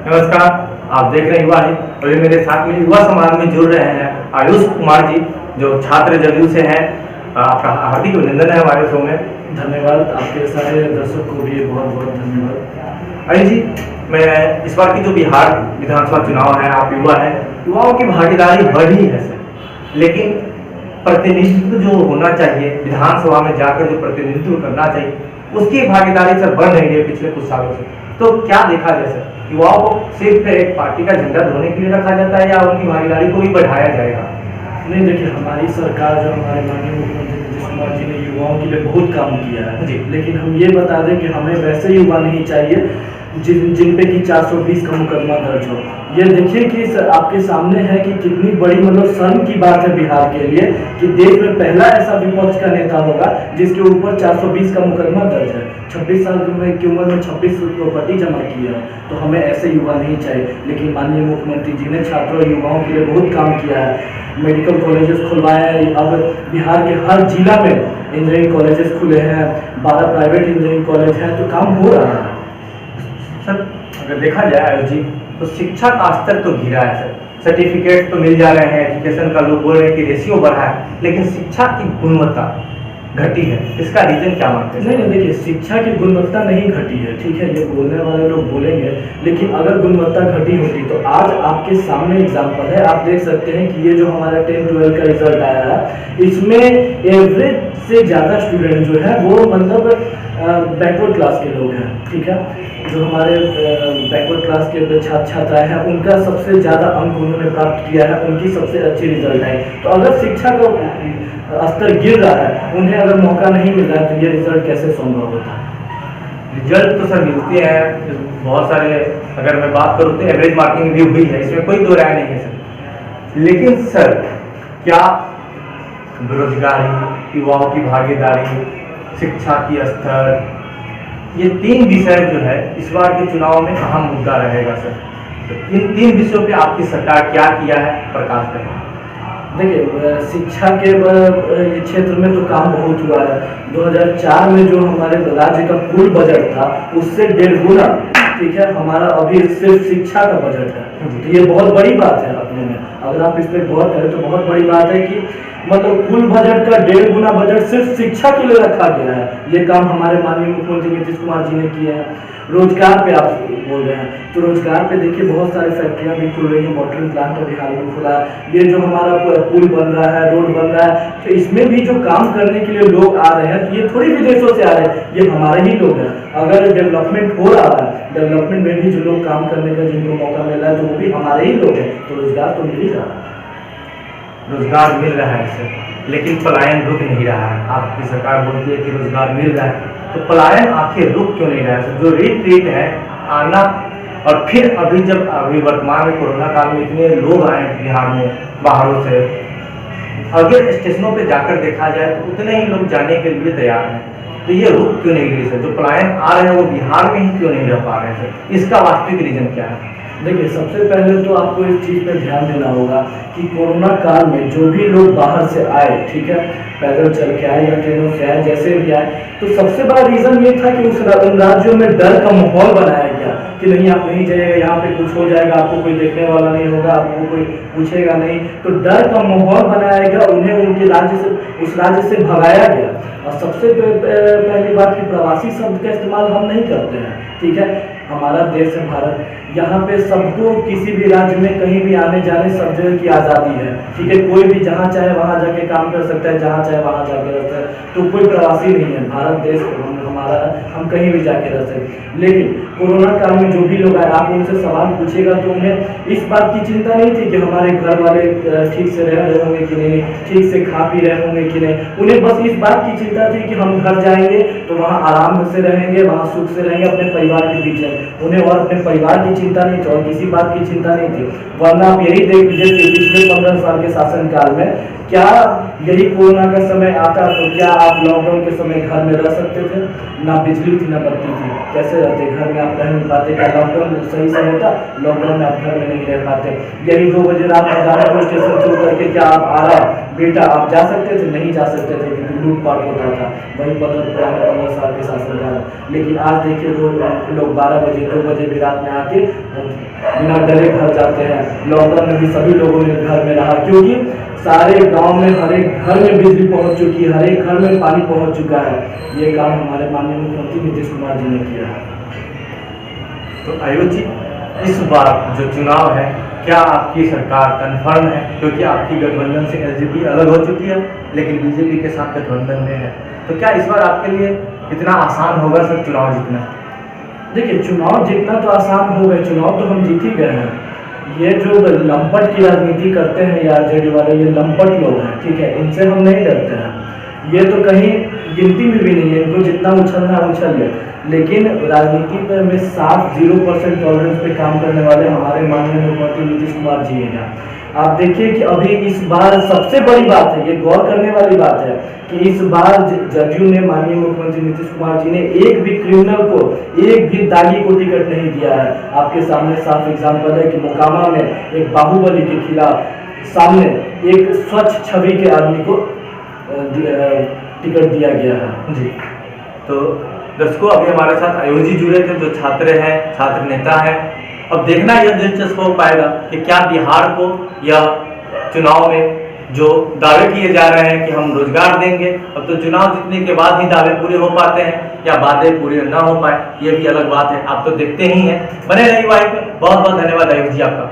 नमस्कार। आप देख रहे हैं युवा हित और ये मेरे साथ में युवा समाज में जुड़ रहे हैं आयुष कुमार जी, जो छात्र जदयू से हैं। आपका हार्दिक अभिनंदन है हमारे शो में। धन्यवाद। आपके सारे दर्शक को भी बहुत बहुत धन्यवाद। आयुष जी, मैं इस बार की जो बिहार विधानसभा चुनाव है, आप युवा हैं, युवाओं की भागीदारी बढ़ी है सर, लेकिन प्रतिनिधित्व जो होना चाहिए विधानसभा में जाकर जो प्रतिनिधित्व करना चाहिए उसकी भागीदारी सर बढ़ नहीं रही है पिछले कुछ सालों से। तो क्या देखा जाए सर, युवाओं को सिर्फ एक पार्टी का झंडा धोने के लिए रखा जाता है या उनकी भागीदारी को भी बढ़ाया जाएगा? नहीं, देखिए, हमारी सरकार जो हमारे माननीय मुख्यमंत्री नीतीश कुमार जी ने युवाओं के लिए बहुत काम किया है जी। लेकिन हम ये बता दें कि हमें वैसे युवा नहीं चाहिए जिन पे कि 420 का मुकदमा दर्ज हो। ये देखिए कि आपके सामने है कि कितनी बड़ी शर्म की बात है बिहार के लिए कि देश में पहला ऐसा विपक्ष का नेता होगा जिसके ऊपर 420 का मुकदमा दर्ज है। 26 साल की उम्र में 26 प्रॉपर्टी जमा की है। तो हमें ऐसे युवा नहीं चाहिए। लेकिन माननीय मुख्यमंत्री जी ने छात्रों और युवाओं के लिए बहुत काम किया है। मेडिकल कॉलेजेस खुलवाए हैं। अब बिहार के हर जिला में इंजीनियरिंग कॉलेजेस खुले हैं, 12 प्राइवेट इंजीनियरिंग कॉलेज हैं, तो काम हो रहा है। सर, अगर देखा जाए आयुष जी, तो शिक्षा का स्तर तो गिरा है सर, सर्टिफिकेट तो मिल जा रहे हैं, एजुकेशन का लोग बोल रहे हैं कि रेशियो बढ़ा है, लेकिन शिक्षा की गुणवत्ता घटी है। इसका रीजन क्या मानते हैं? नहीं, देखिए, शिक्षा की गुणवत्ता नहीं घटी है, ठीक है, ये बोलने वाले लोग बोलेंगे, लेकिन अगर गुणवत्ता घटी होती तो आज आपके सामने एग्जाम्पल है। आप देख सकते हैं कि ये जो हमारा 10-12 का रिजल्ट आया है, इसमें एवरेज से ज़्यादा स्टूडेंट जो है वो बैकवर्ड क्लास के लोग हैं, ठीक है। जो हमारे बैकवर्ड क्लास के छात्र छात्राएं हैं उनका सबसे ज़्यादा अंक उन्होंने प्राप्त किया है, उनकी सबसे अच्छी रिजल्ट आई। तो अगर शिक्षा का स्तर गिर रहा है, उन्हें अगर मौका नहीं मिल रहा है, तो ये रिजल्ट कैसे संभव होता है? रिजल्ट तो सर मिलते हैं बहुत सारे। अगर मैं बात करूँ तो एवरेज मार्किंग भी हुई है, इसमें कोई दो राय नहीं है सर। लेकिन सर, क्या बेरोजगारी, युवाओं की भागीदारी, शिक्षा की स्तर, ये 3 विषय जो है इस बार के चुनाव में अहम मुद्दा रहेगा सर। तो इन 3 विषयों पे आपकी सरकार क्या किया है, प्रकाश करें। देखिए, शिक्षा के क्षेत्र में तो काम बहुत हुआ है। 2004 में जो हमारे राज्य का कुल बजट था उससे 1.5 गुना, ठीक है, हमारा अभी सिर्फ शिक्षा का बजट है। तो ये बहुत बड़ी बात है अपने में। अगर आप इस पर गौर करें तो बहुत बड़ी बात है कि कुल बजट का 1.5 गुना बजट सिर्फ शिक्षा के लिए रखा गया है। ये काम हमारे माननीय मुख्यमंत्री नीतीश कुमार जी ने किया है। रोजगार पे आप बोल रहे हैं, तो रोजगार पे देखिए बहुत सारी फैक्ट्रियां भी खुल रही हैं। वाटरिंग प्लांट अभी हाल में खुला है। ये जो हमारा पुल बन रहा है, रोड बन रहा है, तो इसमें भी जो काम करने के लिए लोग आ रहे हैं, तो ये थोड़ी विदेशों से आ रहे हैं, ये हमारे ही लोग हैं। अगर डेवलपमेंट हो रहा है, डेवलपमेंट में भी जो लोग काम करने का जिनको मौका मिल रहा है, तो वो भी हमारे ही लोग हैं। तो रोजगार तो मिल ही रहा है। रोजगार मिल रहा है सर, लेकिन पलायन रुक नहीं रहा है। आपकी सरकार बोलती है कि रोजगार मिल रहा है, तो पलायन आखिर रुक क्यों नहीं रहा है सर? जो रिट्रीट है आना, और फिर अभी वर्तमान में कोरोना काल में इतने लोग आए बिहार में बाहरों से, अगर स्टेशनों पे जाकर देखा जाए तो उतने ही लोग जाने के लिए तैयार हैं। तो ये रुक क्यों नहीं रही सर? जो पलायन आ रहे हैं वो बिहार में ही क्यों नहीं रह पा रहे हैं सर? इसका वास्तविक रीजन क्या है? देखिए, सबसे पहले तो आपको इस चीज़ पे ध्यान देना होगा कि कोरोना काल में जो भी लोग बाहर से आए, ठीक है, पैदल चल के आए या ट्रेनों से आए, जैसे भी आए, तो सबसे बड़ा रीज़न ये था कि उन राज्यों में डर का माहौल बनाया गया कि नहीं, आप नहीं जाइएगा, यहाँ पे कुछ हो जाएगा, आपको कोई देखने वाला नहीं होगा, आपको कोई पूछेगा नहीं। तो डर का माहौल बनाया गया, उन्हें उनके राज्य से, उस राज्य से भगाया गया। और सबसे पहली बात कि प्रवासी शब्द का इस्तेमाल हम नहीं करते हैं, ठीक है। हमारा देश है भारत, यहाँ पे सबको किसी भी राज्य में कहीं भी आने जाने सब जगह की आज़ादी है, ठीक है। कोई भी जहाँ चाहे वहाँ जाके काम कर सकता है, जहाँ चाहे वहाँ जाके रह सकता है। तो कोई प्रवासी नहीं है, भारत देश हमारा, हम कहीं भी जाके रह सकते। लेकिन कोरोना काल में जो भी लोग आए, आप उनसे सवाल पूछेगा तो उन्हें इस बात की चिंता नहीं थी कि हमारे घर वाले ठीक से रह रहे होंगे कि नहीं, ठीक से खा पी रहे होंगे कि नहीं। उन्हें बस इस बात की चिंता थी कि हम घर जाएंगे तो वहाँ आराम से रहेंगे, वहाँ सुख से रहेंगे अपने परिवार के बीच में। उन्हें और अपने परिवार की चिंता नहीं थी और किसी बात की चिंता नहीं थी। वरना आप यही देख लीजिए कि पिछले 15 साल के शासनकाल में क्या यही कोरोना का समय आता तो क्या आप लॉकडाउन के समय घर में रह सकते थे? ना बिजली थी ना बत्ती थी, कैसे रहते? घर में आप रह नहीं पाते। क्या लॉकडाउन सही से होता? लॉकडाउन में आप घर में नहीं रह पाते। यही 2 बजे रात में गाजीपुर स्टेशन छोड़ करके क्या आप आरा बेटा आप जा सकते थे? नहीं जा सकते थे, क्योंकि लूटपाट होता था, वही 15 साल के शासनकाल। लेकिन आज देखिए लोग 12 बजे 2 बजे भी रात में आके बिना डरे घर जाते हैं। लॉकडाउन में भी सभी लोगों ने घर में रहा, क्योंकि सारे गांव में हर एक घर में बिजली पहुंच चुकी है, हर एक घर में पानी पहुंच चुका है। ये काम हमारे माननीय मुख्यमंत्री नीतीश कुमार जी ने किया है। तो आयुष जी, इस बार जो चुनाव है, क्या आपकी सरकार कन्फर्म है? क्योंकि आपकी गठबंधन से एलजेपी अलग हो चुकी है, लेकिन बीजेपी के साथ गठबंधन में है, तो क्या इस बार आपके लिए इतना आसान होगा सर चुनाव जीतना? देखिए, चुनाव जीतना तो आसान हो गए, चुनाव तो हम जीत ही गए हैं। ये जो लंपट की राजनीति करते हैं या आरजेडी वाले, ये लंपट लोग हैं, ठीक है, इनसे हम नहीं डरते हैं। ये तो कहीं गिनती में भी नहीं है, इनको जितना उछलना है उछल ले। लेकिन राजनीति पे में साफ 0% टॉलरेंस पे काम करने वाले हमारे माननीय मुख्यमंत्री नीतीश कुमार जी हैं। आप देखिए कि अभी इस बार सबसे बड़ी बात है, ये गौर करने वाली बात है कि इस बार जदयू ने, माननीय मुख्यमंत्री नीतीश कुमार जी ने एक भी क्रिमिनल को, एक भी दागी को टिकट नहीं दिया है। आपके सामने साफ एग्जाम्पल है कि मोकामा में एक बाहुबली के खिलाफ सामने एक स्वच्छ छवि के आदमी को टिकट दिया गया है। जी, तो दर्शकों, अभी हमारे साथ आयुष जी जुड़े थे, जो छात्र हैं, छात्र नेता हैं। अब देखना यह दिलचस्प हो पाएगा कि क्या बिहार को यह चुनाव में जो दावे किए जा रहे हैं कि हम रोजगार देंगे, अब तो चुनाव जीतने के बाद ही दावे पूरे हो पाते हैं या वादे पूरे ना हो पाए, ये भी अलग बात है। आप तो देखते ही हैं। बने रहिए भाई, बहुत बहुत धन्यवाद आयुष जी आपका।